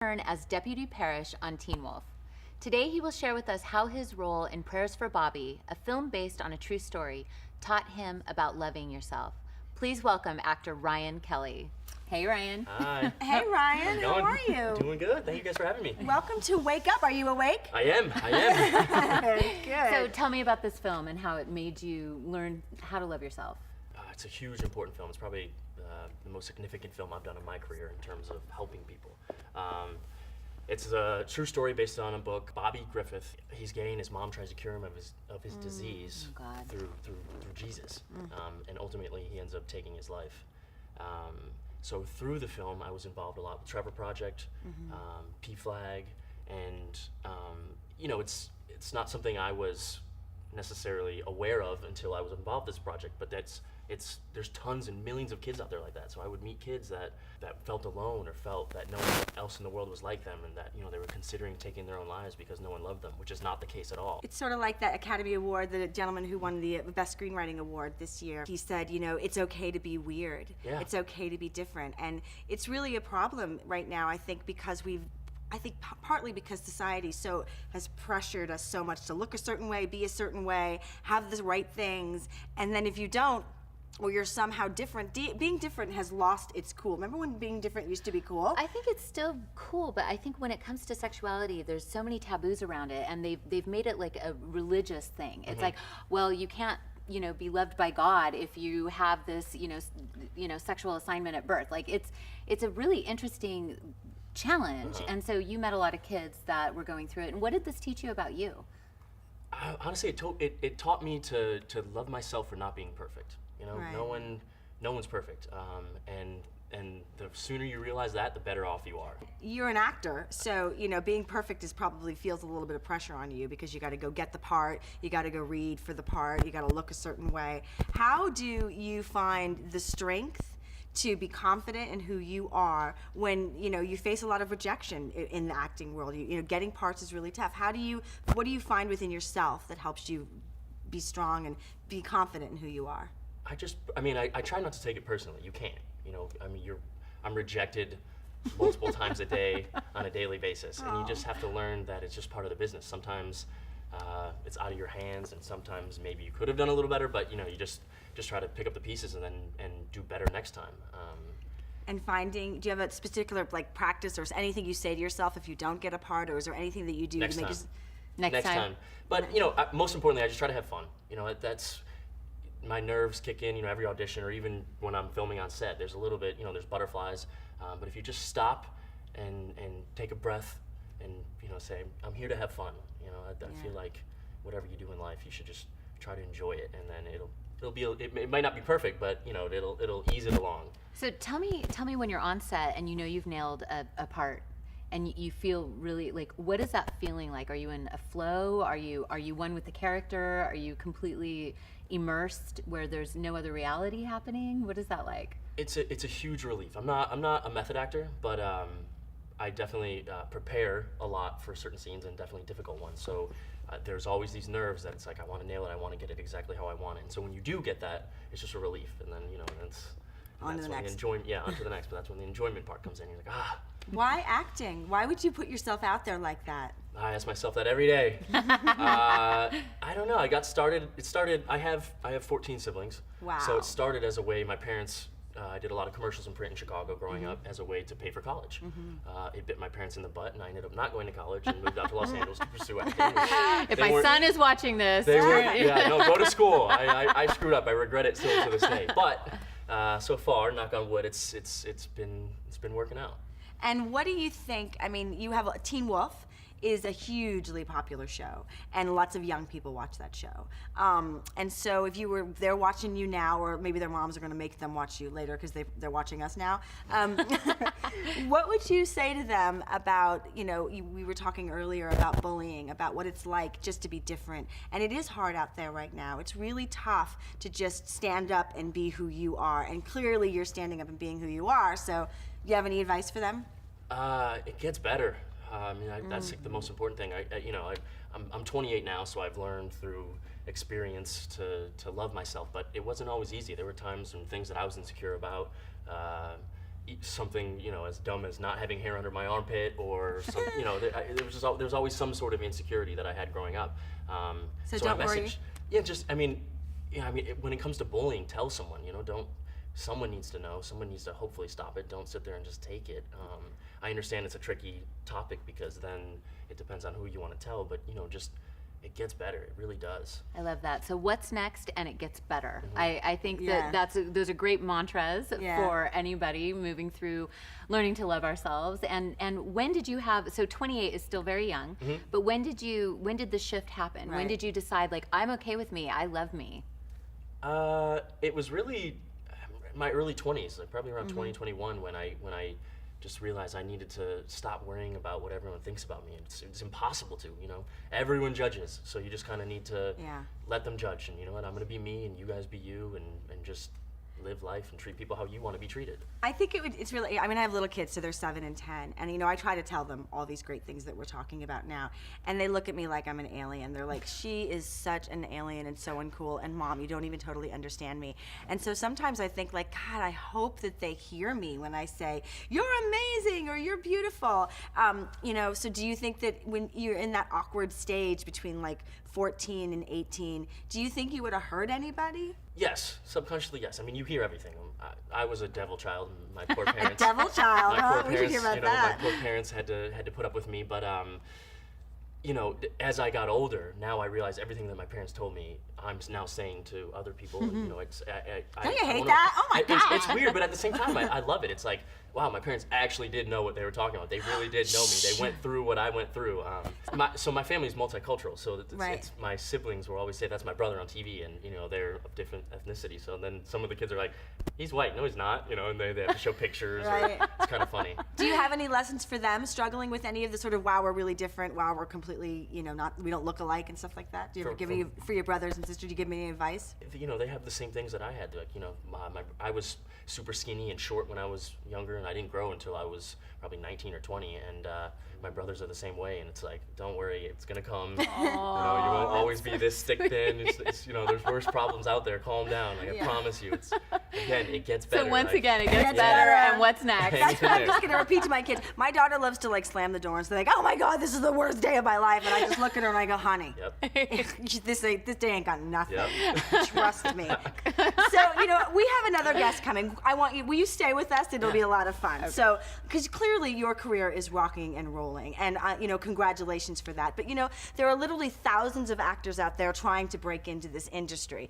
Turn as Deputy Parrish on Teen Wolf. Today he will share with us how his role in Prayers for Bobby, a film based on a true story, taught him about loving yourself. Please welcome actor Ryan Kelley. Hey, Ryan. Hi. Hey, Ryan. How are you? Doing good. Thank you guys for having me. Welcome to Wake Up. Are you awake? I am. Good. So tell me about this film and how it made you learn how to love yourself. It's a huge, important film. It's probably the most significant film I've done in my career in terms of helping people. It's a true story based on a book. Bobby Griffith, he's gay and his mom tries to cure him of his disease through Jesus. And ultimately he ends up taking his life. So through the film, I was involved a lot with Trevor Project, PFLAG, and it's not something I was necessarily aware of until I was involved in this project, but there's tons and millions of kids out there like that. So I would meet kids that felt alone or felt that no one else in the world was like them, and that they were considering taking their own lives because no one loved them, which is not the case at all. It's sort of like that Academy Award, the gentleman who won the Best Screenwriting Award this year. He said, it's okay to be weird. Yeah. It's okay to be different. And it's really a problem right now, I think, because partly because society has pressured us so much to look a certain way, be a certain way, have the right things, and then if you don't, or you're somehow different, being different has lost its cool. Remember when being different used to be cool? I think it's still cool, but I think when it comes to sexuality, there's so many taboos around it, and they've made it like a religious thing. It's like, well, you can't be loved by God if you have this sexual assignment at birth. Like it's a really interesting challenge, and so you met a lot of kids that were going through it. And what did this teach you about you? Honestly, it taught me to love myself for not being perfect. Right. No one's perfect, and the sooner you realize that, the better off you are. You're an actor, so being perfect probably feels a little bit of pressure on you because you got to go get the part, you got to go read for the part, you got to look a certain way. How do you find the strength to be confident in who you are when you face a lot of rejection in the acting world? Getting parts is really tough. What do you find within yourself that helps you be strong and be confident in who you are? I try not to take it personally. You can't. I'm rejected multiple times a day on a daily basis, and you just have to learn that it's just part of the business. Sometimes it's out of your hands, and sometimes maybe you could have done a little better, but you just try to pick up the pieces and do better next time. And do you have a particular practice or anything you say to yourself if you don't get a part, or is there anything that you do next to make time. Next time. But most importantly, I just try to have fun. That's my nerves kick in. Every audition, or even when I'm filming on set, there's a little bit. There's butterflies. But if you just stop and take a breath and say, I'm here to have fun. I feel like whatever you do in life, you should just try to enjoy it, and then it might not be perfect, but it'll ease it along. So tell me when you're on set and you've nailed a part and you feel really what is that feeling like? Are you in a flow? Are you one with the character? Are you completely immersed where there's no other reality happening? What is that like? It's a huge relief. I'm not a method actor, but I definitely prepare a lot for certain scenes, and definitely difficult ones. So there's always these nerves that it's like, I want to nail it, I want to get it exactly how I want it. And so when you do get that, it's just a relief. And then, that's on to the next. On to the next, but that's when the enjoyment part comes in. You're like, Why acting? Why would you put yourself out there like that? I ask myself that every day. I don't know. I have 14 siblings. Wow. So it started as a way, my parents, I did a lot of commercials in print in Chicago growing up as a way to pay for college. It bit my parents in the butt, and I ended up not going to college and moved out to Los Angeles to pursue acting. If my son is watching this. Go to school. I screwed up. I regret it still to this day. But so far, knock on wood, it's been working out. And what do you think? You have Teen Wolf is a hugely popular show, and lots of young people watch that show. And so if they're watching you now, or maybe their moms are going to make them watch you later because they're watching us now. What would you say to them about, we were talking earlier about bullying, about what it's like just to be different. And it is hard out there right now. It's really tough to just stand up and be who you are. And clearly you're standing up and being who you are. So do you have any advice for them? It gets better. That's the most important thing. I'm 28 now, so I've learned through experience to love myself, but it wasn't always easy. There were times and things that I was insecure about, something, you know, as dumb as not having hair under my armpit, or some, you know, there was always some sort of insecurity that I had growing up. So I don't worry. message, yeah, just, I mean, when it comes to bullying, tell someone, you know, someone needs to know, someone needs to hopefully stop it. Don't sit there and just take it. I understand it's a tricky topic because then it depends on who you want to tell, but, you know, just, it gets better. It really does. I love that. So what's next? And it gets better. I think Yeah. those are great mantras Yeah. for anybody moving through learning to love ourselves. And when did you have, so 28 is still very young, but when did the shift happen? When Right. did you decide, like, I'm okay with me, I love me? It was really my early 20s, like probably around 2021, when I just realized I needed to stop worrying about what everyone thinks about me. It's impossible to, you know. Everyone judges, so you just kind of need to let them judge. And you know what, I'm going to be me, and you guys be you, and just live life and treat people how you want to be treated. I think it's really, I mean, I have little kids, so they're 7 and 10, and you know, I try to tell them all these great things that we're talking about now, and they look at me like I'm an alien. They're like, she is such an alien and so uncool, and Mom, you don't even totally understand me. And so sometimes I think, like, God, I hope that they hear me when I say, you're amazing, or you're beautiful. You know, so do you think that when you're in that awkward stage between like 14 and 18, do you think you would have hurt anybody? Yes, subconsciously, yes. I mean, you hear everything. I was a devil child, and my poor parents. Devil child, my huh? poor We should parents, hear about you know, that. my poor parents had to put up with me. But you know, as I got older, now I realize everything that my parents told me, I'm now saying to other people. And, you know, it's Don't you hate wanna- that? Oh my God. It's weird, but at the same time, I love it. It's like, wow, my parents actually did know what they were talking about. They really did know me. They went through what I went through. So my family's multicultural. So it's my siblings will always say that's my brother on TV, and you know, they're of different ethnicity. So then some of the kids are like, he's white. No, he's not. You know, and they have to show pictures. Right. It's kind of funny. Do you have any lessons for them struggling with any of the sort of, wow, we're really different, wow, we're completely, you know, we don't look alike and stuff like that? Do you ever for your brothers and sisters, do you give them any advice? You know, they have the same things that I had. Like, you know, I was super skinny and short when I was younger, and I didn't grow until I was probably 19 or 20. And my brothers are the same way. And it's like, don't worry, it's gonna come. You know, you won't always be this stick thin. It's you know, there's worse problems out there. Calm down. Like, I promise you. Again, it gets better. So once like, again, it Gets gets better. better. And what's next? Hang in I'm there. just gonna repeat to my kids. My daughter loves to like slam the door and say like, "Oh my God, this is the worst day of my life," and I just look at her and I go, "Honey, Yep. this day ain't got nothing. Yep. Trust me." So you know, we have another guest coming. I want you. Will you stay with us? It'll be a lot of fun. Okay. So, because clearly your career is rocking and rolling, and you know, congratulations for that. But you know, there are literally thousands of actors out there trying to break into this industry,